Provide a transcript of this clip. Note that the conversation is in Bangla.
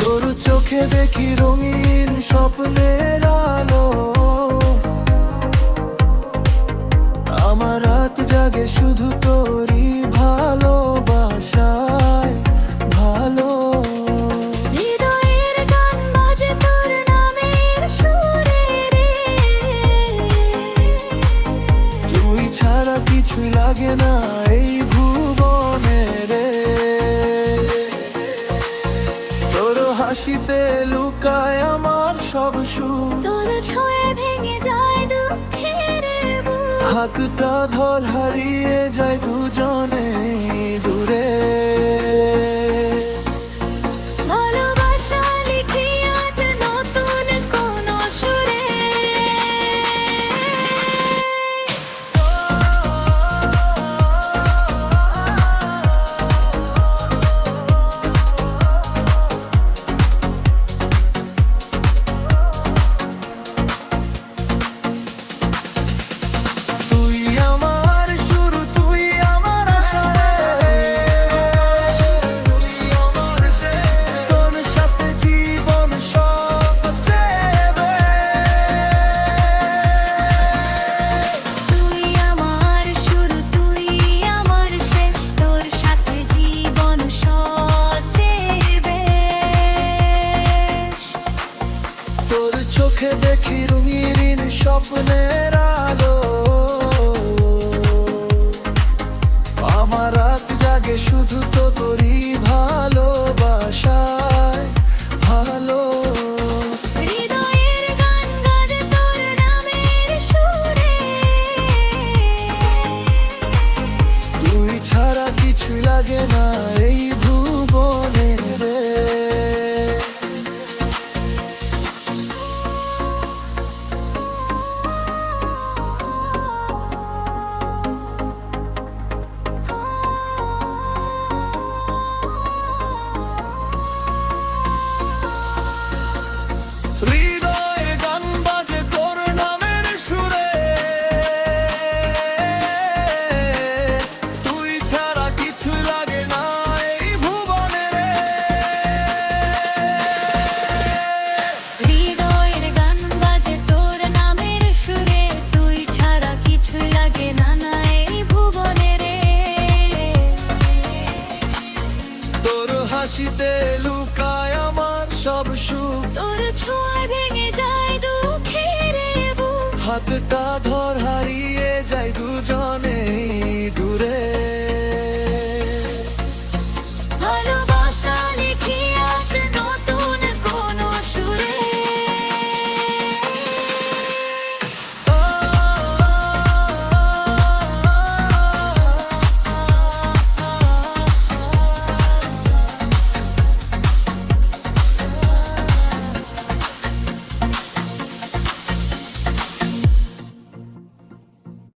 তোর চোখে দেখি রঙিন স্বপ্নের আলো, আমার রাত জাগে শুধু তোরই ভালোবাসায়। ভালো হৃদয়ের গান বাজে তোর নামের সুরে রে। তুই ছাড়া কিছুই লাগে না এই ভুবনে রে। তোর হাসিতে লুকায় আমার সব সুখ, তোর ছোঁয়ে ভেঙে যায় দুঃখের বুক। হাতটা ধর হারিয়ে যায় দুজনে দূরে। ভালোবাসা লিখি আজ নতুন কোন সুরে। তুই আমার শুরু, তুই আমার আশা রে। তোর সাথে জীবন সব দেবে। তুই আমার শুরু, তুই আমার শেষ, তোর সাথে জীবন সজীবে বেশ। তোর চোখে দেখি রঙিন স্বপ্নের আলো, আমার রাত জাগে শুধু তো তোরই ভালোবাসায়। ভালো হৃদয়ের গান গাজে তোর নামের সুরে। তুই ছাড়া কিছুই লাগে না এই ভুবনে রে। হৃদয়ের গান বাজে তোর নামের সুরে, তুই ছাড়া কিছুই লাগে না এই ভুবনে রে। হৃদয়ের গান বাজে তোর নামের সুরে, তুই ছাড়া কিছু লাগে না না এই ভুবনে রে। তোর হাসিতে লুকায় আমার সব সুখ, তোর ছোঁয়ায় ভেঙে যায় দুঃখের বুক। হাতটা ধর হারিয়ে যায় দুজন